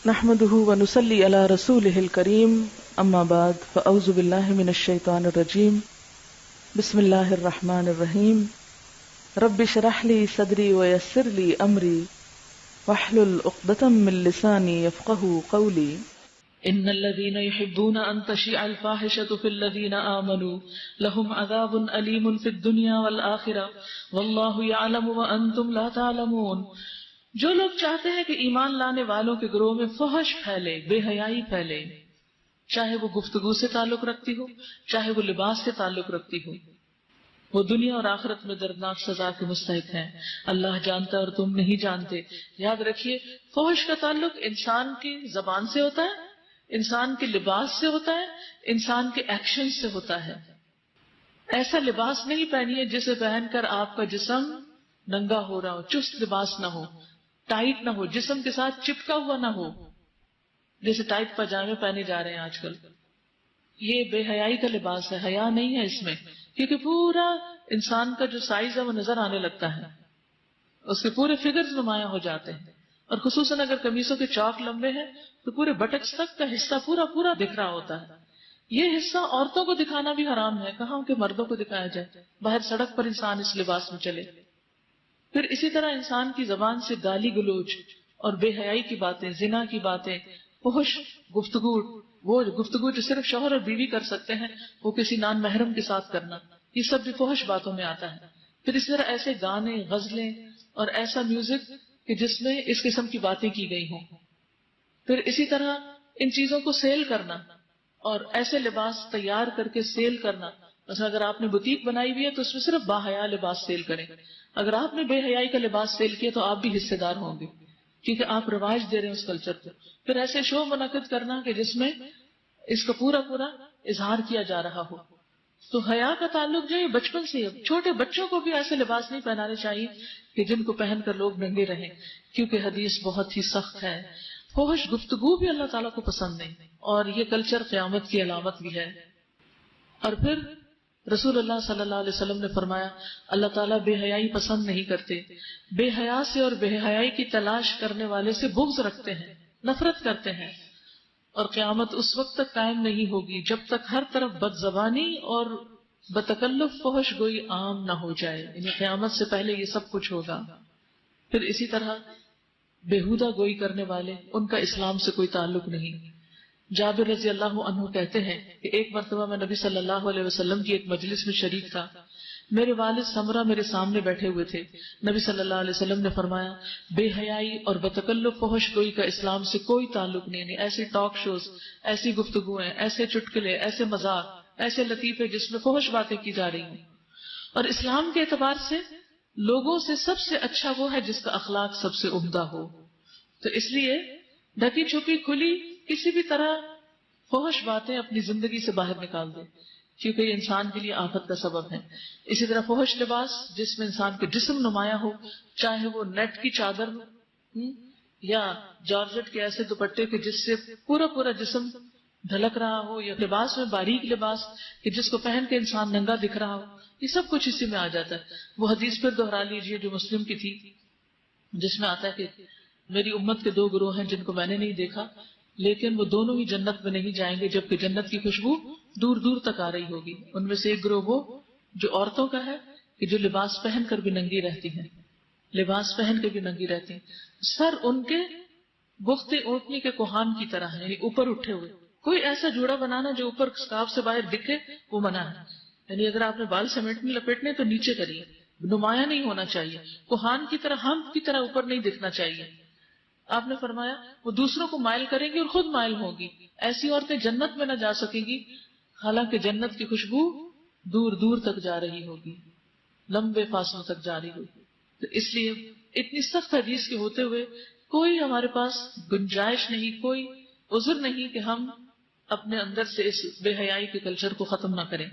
نحمده ونصلي على رسوله الكريم اما بعد فاعوذ بالله من الشيطان الرجيم بسم الله الرحمن الرحيم رب اشرح لي صدري ويسر لي امري واحلل عقدة من لساني يفقهوا قولي ان الذين يحبون ان تشيع الفاحشة في الذين آمنوا لهم عذاب أليم في الدنيا والآخرة والله يعلم وانتم لا تعلمون۔ جو لوگ چاہتے ہیں کہ ایمان لانے والوں کے گروہ میں فحش پھیلے، بے حیائی پھیلے، چاہے وہ گفتگو سے تعلق رکھتی ہو، چاہے وہ لباس سے تعلق رکھتی ہو، وہ دنیا اور آخرت میں دردناک سزا کے مستحق ہیں۔ اللہ جانتا اور تم نہیں جانتے۔ یاد رکھیے، فحش کا تعلق انسان کی زبان سے ہوتا ہے، انسان کے لباس سے ہوتا ہے، انسان کے ایکشن سے ہوتا ہے۔ ایسا لباس نہیں پہنیے جسے پہن کر آپ کا جسم ننگا ہو رہا ہو، چست لباس نہ ہو، ٹائٹ نہ ہو، جسم کے ساتھ چپکا ہوا نہ ہو، جیسے ٹائٹ پاجامے پہنے جا رہے ہیں آج کل۔ یہ بے حیائی کا لباس ہے، حیا نہیں ہے اس میں، کیونکہ پورا انسان کا جو سائز ہے وہ نظر آنے لگتا ہے، اس کے پورے فگرز نمایاں ہو جاتے ہیں، اور خصوصاً اگر قمیصوں کے چوک لمبے ہیں تو پورے بٹکس تک کا حصہ پورا دکھ رہا ہوتا ہے۔ یہ حصہ عورتوں کو دکھانا بھی حرام ہے، کہاں کہ مردوں کو دکھایا جائے، باہر سڑک پر انسان اس لباس میں چلے۔ پھر اسی طرح انسان کی زبان سے گالی گلوچ اور بے حیائی کی باتیں، زنا کی باتیں، فحش گفتگو، وہ گفتگو جو صرف شوہر اور بیوی کر سکتے ہیں وہ کسی نان محرم کے ساتھ کرنا، یہ سب بھی فحش باتوں میں آتا ہے۔ پھر اس طرح ایسے گانے، غزلیں اور ایسا میوزک کہ جس میں اس قسم کی باتیں کی گئی ہوں۔ پھر اسی طرح ان چیزوں کو سیل کرنا اور ایسے لباس تیار کر کے سیل کرنا، مثلا اگر آپ نے بوتیک بنائی ہوئی ہے تو اس میں صرف باحیا لباس سیل کریں، اگر آپ نے بے حیائی کا لباس سیل کیا تو آپ بھی حصے دار ہوں گے، کیونکہ آپ رواج دے رہے ہیں اس کلچر کو۔ پھر ایسے شو منعقد کرنا کہ جس میں اس کا پورا اظہار کیا جا رہا ہو۔ تو حیا کا تعلق جو ہے بچپن سے ہے، چھوٹے بچوں کو بھی ایسے لباس نہیں پہنانے چاہیے کہ جن کو پہن کر لوگ ننگے رہیں، کیونکہ حدیث بہت ہی سخت ہے۔ فحش گفتگو بھی اللہ تعالیٰ کو پسند نہیں، اور یہ کلچر قیامت کی علامت بھی ہے۔ اور پھر رسول اللہ صلی اللہ علیہ وسلم نے فرمایا، اللہ تعالیٰ بے حیائی پسند نہیں کرتے، بے حیا سے اور بے حیائی کی تلاش کرنے والے سے بغض رکھتے ہیں، نفرت کرتے ہیں، اور قیامت اس وقت تک قائم نہیں ہوگی جب تک ہر طرف بد زبانی اور بتکلف فحش گوئی عام نہ ہو جائے، یعنی قیامت سے پہلے یہ سب کچھ ہوگا۔ پھر اسی طرح بےہودہ گوئی کرنے والے، ان کا اسلام سے کوئی تعلق نہیں۔ جابر رضی اللہ عنہ کہتے ہیں کہ ایک مرتبہ میں نبی صلی اللہ علیہ وسلم کی ایک مجلس میں شریک تھا، میرے والد سمرہ میرے سامنے بیٹھے ہوئے تھے۔ نبی صلی اللہ علیہ وسلم نے فرمایا، بے حیائی اور بتکلف فحش گوئی کا اسلام سے کوئی تعلق نہیں، ایسی ٹاک شوز، ایسی گفتگویں، ایسے چٹکلے، ایسے مذاق، ایسے لطیفے جس میں فحش باتیں کی جا رہی ہیں۔ اور اسلام کے اعتبار سے لوگوں سے سب سے اچھا وہ ہے جس کا اخلاق سب سے عمدہ ہو۔ تو اس لیے ڈھکی چھپی کھلی کسی بھی طرح فحش باتیں اپنی زندگی سے باہر نکال دیں، کیونکہ یہ انسان کے لیے آفت کا سبب ہے۔ اسی طرح فحش لباس جس میں انسان کے جسم نمایاں ہو، چاہے وہ نیٹ کی چادر ہو یا جارجٹ کے ایسے دوپٹے کے جس سے پورا جسم ڈھلک رہا ہو، یا لباس میں باریک لباس کہ جس کو پہن کے انسان ننگا دکھ رہا ہو، یہ سب کچھ اسی میں آ جاتا ہے۔ وہ حدیث پھر دوہرا لیجئے جو مسلم کی تھی، جس میں آتا ہے کہ میری امت کے دو گروہ ہیں جن کو میں نے نہیں دیکھا، لیکن وہ دونوں ہی جنت میں نہیں جائیں گے جبکہ جنت کی خوشبو دور دور تک آ رہی ہوگی۔ ان میں سے ایک گروہ وہ جو عورتوں کا ہے کہ جو لباس پہن کر بھی ننگی رہتی ہیں، لباس پہن کے بھی ننگی رہتی ہیں، سر ان کے بخت اونٹنی کے کوہان کی طرح ہے، یعنی اوپر اٹھے ہوئے۔ کوئی ایسا جوڑا بنانا جو اوپر اسکارف سے باہر دکھے وہ منع ہے، یعنی اگر آپ نے بال سمیٹ میں لپیٹنے تو نیچے کریے، نمایاں نہیں ہونا چاہیے، کوہان کی طرح، ہم کی طرح اوپر نہیں دکھنا چاہیے۔ آپ نے فرمایا وہ دوسروں کو مائل کریں گی اور خود مائل ہوگی، ایسی عورتیں جنت میں نہ جا سکیں گی، حالانکہ جنت کی خوشبو دور دور تک جا رہی ہوگی، لمبے فاصلوں تک جا رہی ہوگی۔ تو اس لیے اتنی سخت حدیث کے ہوتے ہوئے کوئی ہمارے پاس گنجائش نہیں، کوئی عذر نہیں کہ ہم اپنے اندر سے اس بے حیائی کے کلچر کو ختم نہ کریں۔